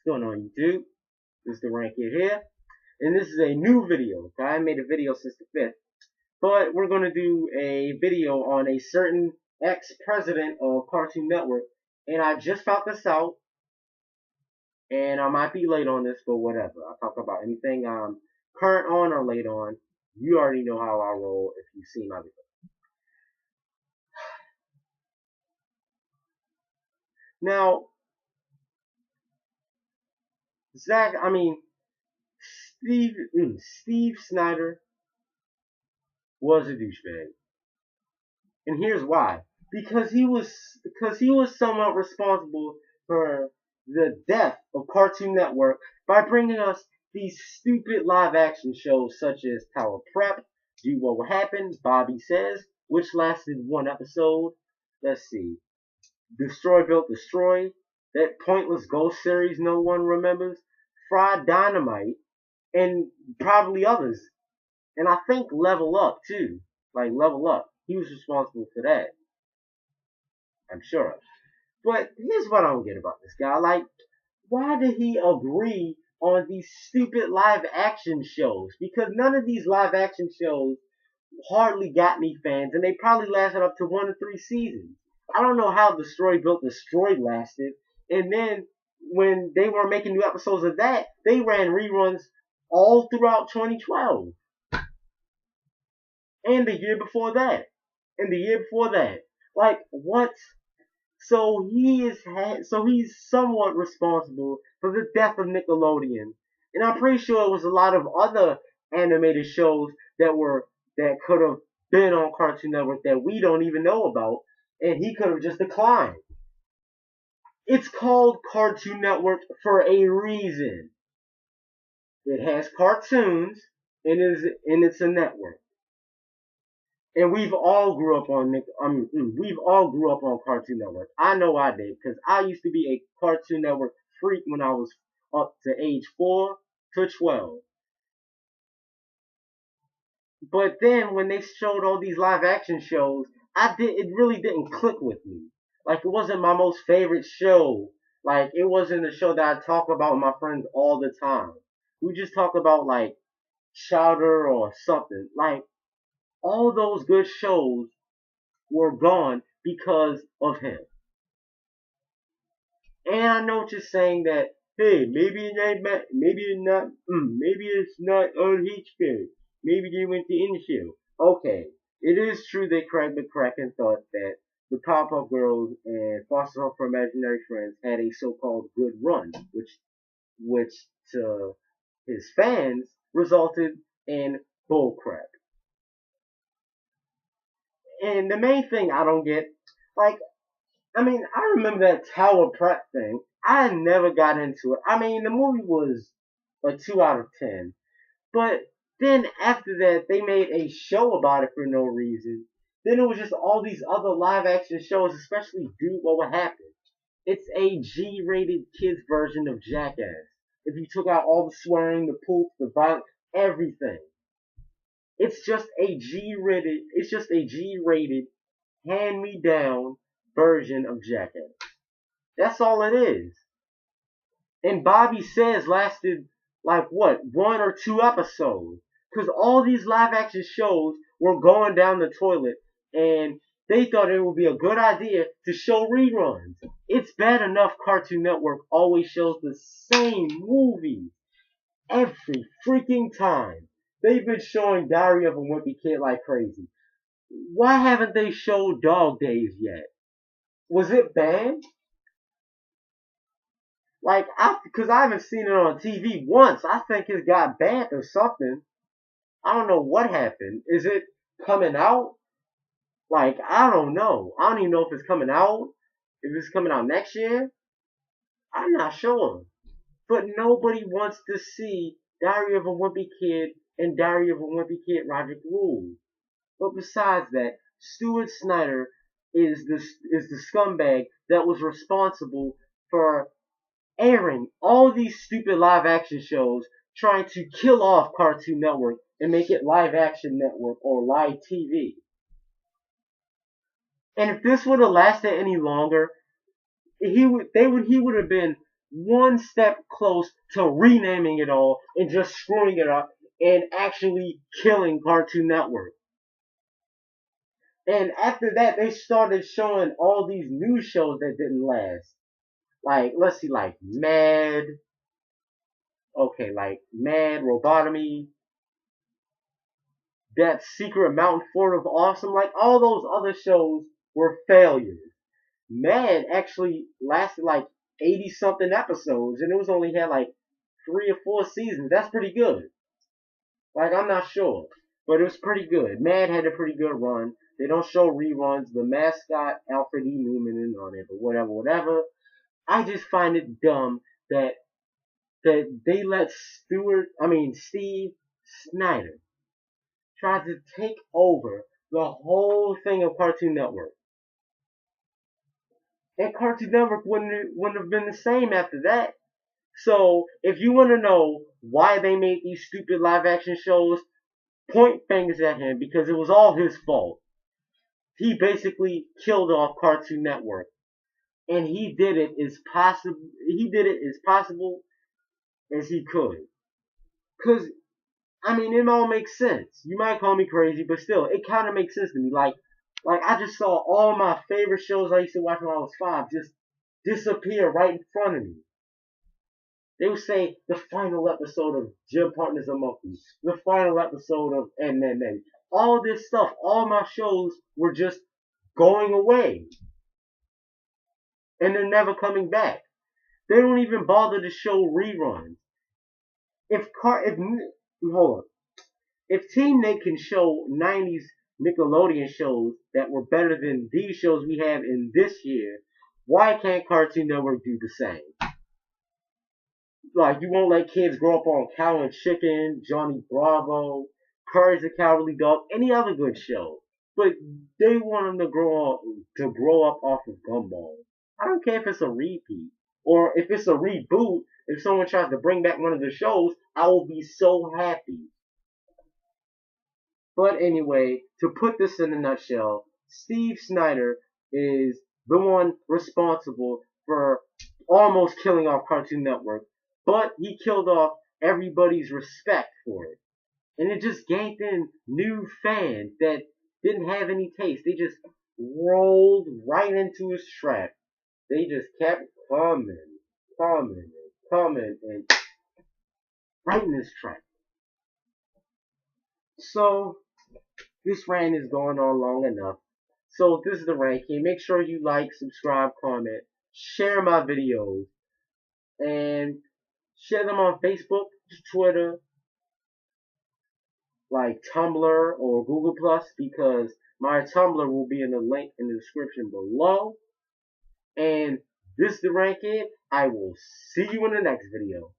What's going on, YouTube? This is the Rant here, and this is a new video. I haven't made a video since the 5th, but we're going to do a video on a certain ex-president of Cartoon Network, and I just found this out, and I might be late on this, but whatever. I'll talk about anything I'm current on or late on. You already know how I roll if you've seen my video. Now, Steve Snyder was a douchebag. And here's why. Because he was somewhat responsible for the death of Cartoon Network by bringing us these stupid live action shows such as Tower Prep, Do What Will Happen, Bobby Says, which lasted one episode. Let's see. Destroy Built Destroy, that pointless Ghost series no one remembers, Fried Dynamite, and probably others. And I think Level Up too. Like Level Up. He was responsible for that. I'm sure. But here's what I don't get about this guy. Like, why did he agree on these stupid live action shows? Because none of these live action shows hardly got me fans, and they probably lasted up to 1 to 3 seasons. I don't know how Destroy Built Destroy lasted. And then when they were making new episodes of that, they ran reruns all throughout 2012. And the year before that. And the year before that. Like, what? So he's somewhat responsible for the death of Nickelodeon. And I'm pretty sure it was a lot of other animated shows that could have been on Cartoon Network that we don't even know about, and he could have just declined. It's called Cartoon Network for a reason. It has cartoons, and it's a network. And we've all grew up on Cartoon Network. I know I did, because I used to be a Cartoon Network freak when I was up to age 4 to 12. But then when they showed all these live action shows, it really didn't click with me. Like, it wasn't my most favorite show. Like, it wasn't a show that I talk about with my friends all the time. We just talk about like Chowder or something. Like, all those good shows were gone because of him. And I know what you're saying that, hey, maybe it's not on HBO. Maybe they went to in-show. Okay, it is true that Craig McCracken thought that the Powerpuff Girls and Foster Home for Imaginary Friends had a so-called good run, which to his fans resulted in bullcrap. And the main thing I don't get, like, I remember that Tower Prep thing. I never got into it. The movie was a 2 out of 10. But then after that, they made a show about it for no reason. Then it was just all these other live action shows, especially Do What Would Happen. It's a G-rated kids version of Jackass. If you took out all the swearing, the poop, the violence, everything. It's just a G-rated, hand-me-down version of Jackass. That's all it is. And Bobby Says lasted like what, 1 or 2 episodes. Because all these live action shows were going down the toilet, and they thought it would be a good idea to show reruns. It's bad enough Cartoon Network always shows the same movies every freaking time. They've been showing Diary of a Wimpy Kid like crazy. Why haven't they showed Dog Days yet? Was it banned? Like, because I haven't seen it on TV once. I think it got banned or something. I don't know what happened. Is it coming out? Like, I don't know. I don't even know if it's coming out. If it's coming out next year. I'm not sure. But nobody wants to see Diary of a Wimpy Kid and Diary of a Wimpy Kid Project Rules. But besides that, Stuart Snyder is the scumbag that was responsible for airing all these stupid live action shows, trying to kill off Cartoon Network and make it Live Action Network or Live TV. And if this would have lasted any longer, he would have been one step close to renaming it all and just screwing it up and actually killing Cartoon Network. And after that, they started showing all these new shows that didn't last. Like, let's see, like Mad, okay, like Mad, Robotomy, that Secret Mountain Fort of Awesome, like all those other shows were failures. Mad actually lasted like 80 something episodes and it was only had like 3 or 4 seasons. That's pretty good. Like, I'm not sure, but it was pretty good. Mad had a pretty good run. They don't show reruns. The mascot, Alfred E. Newman, is on it, but whatever. I just find it dumb that they let Steve Snyder try to take over the whole thing of Cartoon Network. And Cartoon Network wouldn't have been the same after that. So if you want to know why they made these stupid live action shows, point fingers at him because it was all his fault. He basically killed off Cartoon Network, and he did it as possible. He did it as possible as he could. Cause it all makes sense. You might call me crazy, but still, it kind of makes sense to me. Like I just saw all my favorite shows I used to watch when I was 5 just disappear right in front of me. They would say the final episode of Jim Partners a Monkey, the final episode of and all this stuff, all my shows were just going away. And they're never coming back. They don't even bother to show reruns. Hold on. If Team Nick can show 90s Nickelodeon shows that were better than these shows we have in this year, why can't Cartoon Network do the same? Like, you won't let kids grow up on Cow and Chicken, Johnny Bravo, Courage the Cowardly Dog, any other good show. But they want them to grow up off of Gumball. I don't care if it's a repeat or if it's a reboot. If someone tries to bring back one of the shows, I will be so happy. But anyway, to put this in a nutshell, Steve Snyder is the one responsible for almost killing off Cartoon Network, but he killed off everybody's respect for it. And it just gained in new fans that didn't have any taste. They just rolled right into his trap. They just kept coming, and right in his trap. So, this rant is going on long enough. So this is the ranking. Make sure you like, subscribe, comment, share my videos, and share them on Facebook, Twitter, like Tumblr or Google Plus, because my Tumblr will be in the link in the description below. And this is the ranking. I will see you in the next video.